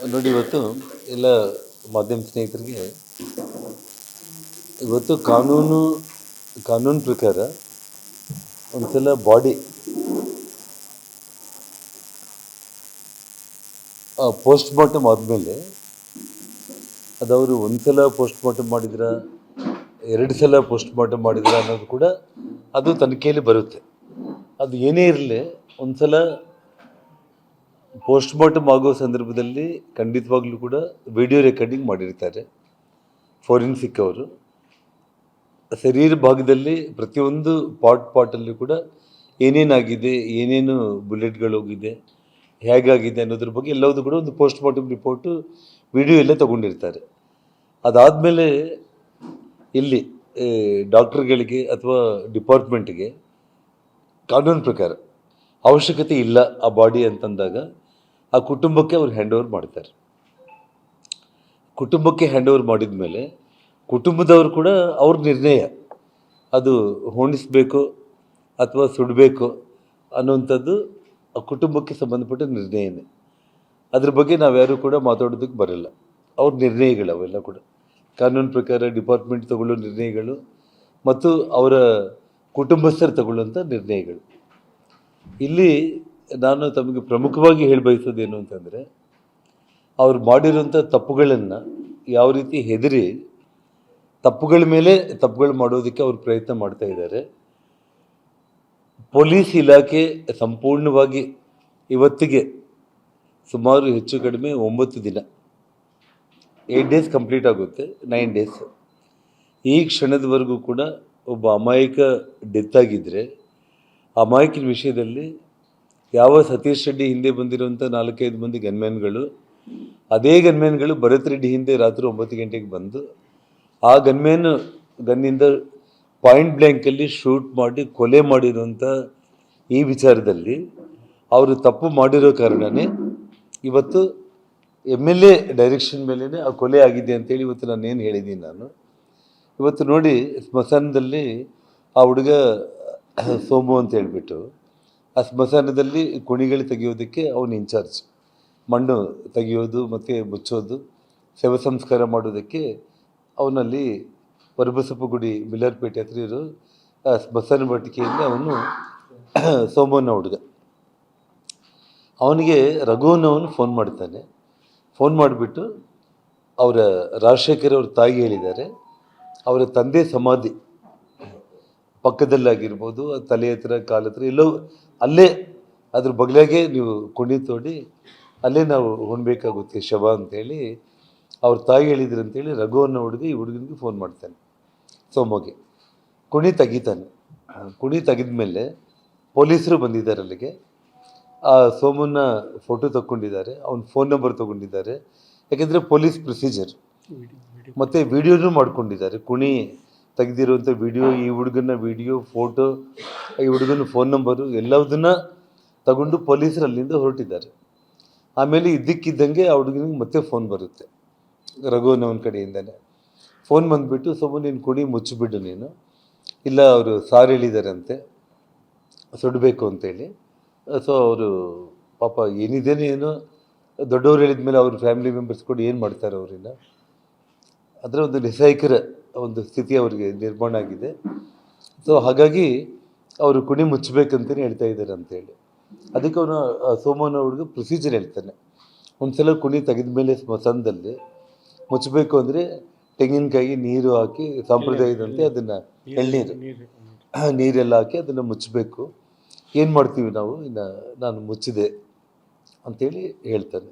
ನೋಡಿ ಇವತ್ತು ಎಲ್ಲ ಮಾಧ್ಯಮ ಸ್ನೇಹಿತರಿಗೆ ಇವತ್ತು ಕಾನೂನು ಪ್ರಕಾರ ಒಂದ್ಸಲ ಬಾಡಿ ಪೋಸ್ಟ್ ಮಾರ್ಟಮ್ ಆದಮೇಲೆ ಅದವರು ಒಂದ್ಸಲ ಪೋಸ್ಟ್ ಮಾರ್ಟಮ್ ಮಾಡಿದ್ರ 2 ಸಲ ಪೋಸ್ಟ್ ಮಾರ್ಟಮ್ ಮಾಡಿದ್ರ ಅನ್ನೋದು ಕೂಡ ಅದು ತನಿಖೆಯಲ್ಲಿ ಬರುತ್ತೆ. ಅದು ಏನೇ ಇರಲಿ ಒಂದ್ಸಲ ಪೋಸ್ಟ್ ಮಾರ್ಟಮ್ ಆಗೋ ಸಂದರ್ಭದಲ್ಲಿ ಖಂಡಿತವಾಗ್ಲೂ ಕೂಡ ವಿಡಿಯೋ ರೆಕಾರ್ಡಿಂಗ್ ಮಾಡಿರ್ತಾರೆ ಫೋರೆನ್ಸಿಕ್ ಅವರು. ಶರೀರ ಭಾಗದಲ್ಲಿ ಪ್ರತಿಯೊಂದು ಪಾರ್ಟಲ್ಲಿ ಕೂಡ ಏನೇನಾಗಿದೆ, ಏನೇನು ಬುಲೆಟ್ಗಳು ಹೋಗಿದೆ, ಹೇಗಾಗಿದೆ ಅನ್ನೋದ್ರ ಬಗ್ಗೆ ಎಲ್ಲವೂ ಕೂಡ ಒಂದು ಪೋಸ್ಟ್ ಮಾರ್ಟಮ್ ರಿಪೋರ್ಟು ವಿಡಿಯೋ ಎಲ್ಲ ತೊಗೊಂಡಿರ್ತಾರೆ. ಅದಾದಮೇಲೆ ಇಲ್ಲಿ ಡಾಕ್ಟ್ರುಗಳಿಗೆ ಅಥವಾ ಡಿಪಾರ್ಟ್ಮೆಂಟ್ಗೆ ಕಾನೂನು ಪ್ರಕಾರ ಅವಶ್ಯಕತೆ ಇಲ್ಲ ಆ ಬಾಡಿ ಅಂತಂದಾಗ ಆ ಕುಟುಂಬಕ್ಕೆ ಅವ್ರು ಹ್ಯಾಂಡ್ ಓವರ್ ಮಾಡ್ತಾರೆ. ಕುಟುಂಬಕ್ಕೆ ಹ್ಯಾಂಡ್ ಓವರ್ ಮಾಡಿದ ಮೇಲೆ ಕುಟುಂಬದವರು ಕೂಡ ಅವ್ರ ನಿರ್ಣಯ, ಅದು ಹೊಣಿಸ್ಬೇಕು ಅಥವಾ ಸುಡಬೇಕು ಅನ್ನುವಂಥದ್ದು ಆ ಕುಟುಂಬಕ್ಕೆ ಸಂಬಂಧಪಟ್ಟ ನಿರ್ಣಯನೇ. ಅದ್ರ ಬಗ್ಗೆ ನಾವ್ಯಾರೂ ಕೂಡ ಮಾತಾಡೋದಕ್ಕೆ ಬರಲ್ಲ. ಅವ್ರ ನಿರ್ಣಯಗಳು ಅವೆಲ್ಲ ಕೂಡ ಕಾನೂನು ಪ್ರಕಾರ ಡಿಪಾರ್ಟ್ಮೆಂಟ್ ತಗೊಳ್ಳೋ ನಿರ್ಣಯಗಳು ಮತ್ತು ಅವರ ಕುಟುಂಬಸ್ಥರು ತಗೊಳ್ಳುವಂಥ ನಿರ್ಣಯಗಳು. ಇಲ್ಲಿ ನಾನು ತಮಗೆ ಪ್ರಮುಖವಾಗಿ ಹೇಳಿ ಬಯಸೋದೇನು ಅಂತಂದರೆ, ಅವ್ರು ಮಾಡಿರೋಂಥ ತಪ್ಪುಗಳನ್ನು ಯಾವ ರೀತಿ ಹೆದರಿ ತಪ್ಪುಗಳ ಮೇಲೆ ತಪ್ಪುಗಳು ಮಾಡೋದಕ್ಕೆ ಅವ್ರು ಪ್ರಯತ್ನ ಮಾಡ್ತಾ ಇದ್ದಾರೆ. ಪೊಲೀಸ್ ಇಲಾಖೆ ಸಂಪೂರ್ಣವಾಗಿ ಇವತ್ತಿಗೆ ಸುಮಾರು ಹೆಚ್ಚು ಕಡಿಮೆ 9 ದಿನ, 8 ಡೇಸ್ ಕಂಪ್ಲೀಟ್ ಆಗುತ್ತೆ, 9 ಡೇಸ್. ಈ ಕ್ಷಣದವರೆಗೂ ಕೂಡ ಒಬ್ಬ ಅಮಾಯಕ ಡೆತ್ ಆಗಿದ್ದರೆ ಅಮಾಯಕನ ವಿಷಯದಲ್ಲಿ ಯಾವ ಸತೀಶ್ ರೆಡ್ಡಿ ಹಿಂದೆ ಬಂದಿರುವಂಥ 4-5 ಮಂದಿ ಗನ್ಮ್ಯಾನ್ಗಳು, ಅದೇ ಗನ್ಮ್ಯಾನ್ಗಳು ಭರತ್ ರೆಡ್ಡಿ ಹಿಂದೆ ರಾತ್ರಿ 9 ಗಂಟೆಗೆ ಬಂದು ಆ ಗನ್ನಿಂದ ಪಾಯಿಂಟ್ ಬ್ಲ್ಯಾಂಕಲ್ಲಿ ಶೂಟ್ ಮಾಡಿ ಕೊಲೆ ಮಾಡಿರುವಂಥ ಈ ವಿಚಾರದಲ್ಲಿ ಅವರು ತಪ್ಪು ಮಾಡಿರೋ ಕಾರಣವೇ ಇವತ್ತು MLA ಡೈರೆಕ್ಷನ್ ಮೇಲೇ ಆ ಕೊಲೆ ಆಗಿದೆ ಅಂತೇಳಿ ಇವತ್ತು ನಾನೇನು ಹೇಳಿದ್ದೀನಿ. ನಾನು ಇವತ್ತು ನೋಡಿ ಸ್ಮಶಾನದಲ್ಲಿ ಆ ಹುಡುಗ ಸೋಮು ಅಂತ ಹೇಳ್ಬಿಟ್ಟು ಆ ಸ್ಮಶಾನದಲ್ಲಿ ಕುಣಿಗಳು ತೆಗೆಯೋದಕ್ಕೆ ಅವನು ಇನ್ಚಾರ್ಜ್, ಮಣ್ಣು ತೆಗೆಯೋದು ಮತ್ತು ಮುಚ್ಚೋದು, ಶವ ಸಂಸ್ಕಾರ ಮಾಡೋದಕ್ಕೆ ಅವನಲ್ಲಿ ವರಬಸಪ್ಪ ಗುಡಿ ಬಿಲ್ಲರ್ಪೇಟೆ ಹತ್ರ ಇರೋ ಸ್ಮಶಾನ ವಾಟಿಕೆಯಲ್ಲಿ ಅವನು ಸೋಮನ ಹುಡುಗ. ಅವನಿಗೆ ರಘುವನ್ನವನು ಫೋನ್ ಮಾಡ್ತಾನೆ. ಫೋನ್ ಮಾಡಿಬಿಟ್ಟು ಅವರ ರಾಜಶೇಖರ್ ಅವ್ರ ತಾಯಿ ಹೇಳಿದ್ದಾರೆ, ಅವರ ತಂದೆ ಸಮಾಧಿ ಪಕ್ಕದಲ್ಲಾಗಿರ್ಬೋದು, ತಲೆ ಹತ್ರ ಕಾಲ ಹತ್ರ ಎಲ್ಲೋ ಅಲ್ಲೇ ಅದ್ರ ಬಗಲಾಗೆ ನೀವು ಕುಣಿ ತೋಡಿ ಅಲ್ಲೇ ನಾವು ಹೊಣಬೇಕಾಗುತ್ತೆ ಶವ ಅಂತೇಳಿ ಅವ್ರ ತಾಯಿ ಹೇಳಿದ್ರು ಅಂತೇಳಿ ರಘುವನ್ನ ಹುಡುಗ ಈ ಹುಡುಗನಿಗೆ ಫೋನ್ ಮಾಡ್ತಾನೆ, ಸೋಮಗೆ. ಕುಣಿ ತೆಗಿತಾನೆ. ಕುಣಿ ತೆಗೆದ ಮೇಲೆ ಪೊಲೀಸರು ಬಂದಿದ್ದಾರೆ ಅಲ್ಲಿಗೆ. ಆ ಸೋಮನ್ನ ಫೋಟೋ ತಗೊಂಡಿದ್ದಾರೆ, ಅವನ ಫೋನ್ ನಂಬರ್ ತೊಗೊಂಡಿದ್ದಾರೆ. ಯಾಕೆಂದರೆ ಪೊಲೀಸ್ ಪ್ರೊಸೀಜರ್ ಮತ್ತು ವಿಡಿಯೋನೂ ಮಾಡ್ಕೊಂಡಿದ್ದಾರೆ. ಕುಣಿ ತೆಗೆದಿರುವಂಥ ವಿಡಿಯೋ, ಈ ಹುಡುಗನ ವಿಡಿಯೋ, ಫೋಟೋ, ಈ ಹುಡುಗನ ಫೋನ್ ನಂಬರು ಎಲ್ಲದನ್ನ ತಗೊಂಡು ಪೊಲೀಸರು ಅಲ್ಲಿಂದ ಹೊರಟಿದ್ದಾರೆ. ಆಮೇಲೆ ಇದ್ದಕ್ಕಿದ್ದಂಗೆ ಆ ಹುಡುಗನಿಗೆ ಮತ್ತೆ ಫೋನ್ ಬರುತ್ತೆ ರಘುವನ್ನವನ ಕಡೆಯಿಂದನೇ. ಫೋನ್ ಬಂದುಬಿಟ್ಟು, ಸೋಮು ನೀನು ಕುಣಿ ಮುಚ್ಚಿಬಿಡು ನೀನು, ಇಲ್ಲ ಅವರು ಸಾರ್ ಹೇಳಿದಾರಂತೆ ಸುಡಬೇಕು ಅಂತೇಳಿ. ಸೊ ಅವರು ಪಾಪ ಏನಿದೇನೆ ಏನೋ ದೊಡ್ಡವ್ರು ಹೇಳಿದ ಮೇಲೆ ಅವ್ರ ಫ್ಯಾಮಿಲಿ ಮೆಂಬರ್ಸ್ ಕೂಡ ಏನು ಮಾಡ್ತಾರೆ ಅವರಿನ್ನ, ಅದರ ಒಂದು ನಿಸ್ಸಹಾಯಕರ ಒಂದು ಸ್ಥಿತಿ ಅವರಿಗೆ ನಿರ್ಮಾಣ ಆಗಿದೆ. ಸೊ ಹಾಗಾಗಿ ಅವರು ಕುಣಿ ಮುಚ್ಚಬೇಕಂತಲೇ ಹೇಳ್ತಾ ಇದ್ದಾರೆ ಅಂತೇಳಿ. ಅದಕ್ಕೆ ಅವನು ಸೋಮನ ಹುಡುಗ ಪ್ರೊಸೀಜರ್ ಹೇಳ್ತಾನೆ. ಒಂದು ಸಲ ಕುಣಿ ತೆಗೆದ ಮೇಲೆ ಸ್ಮಶಾನದಲ್ಲಿ ಮುಚ್ಚಬೇಕು ಅಂದರೆ ತೆಂಗಿನಕಾಯಿ ನೀರು ಹಾಕಿ ಸಂಪ್ರದಾಯದಂತೆ ಅದನ್ನು ನೀರೆಲ್ಲ ಹಾಕಿ ಅದನ್ನು ಮುಚ್ಚಬೇಕು. ಏನು ಮಾಡ್ತೀವಿ ನಾವು, ಇನ್ನು ನಾನು ಮುಚ್ಚಿದೆ ಅಂತೇಳಿ ಹೇಳ್ತಾನೆ.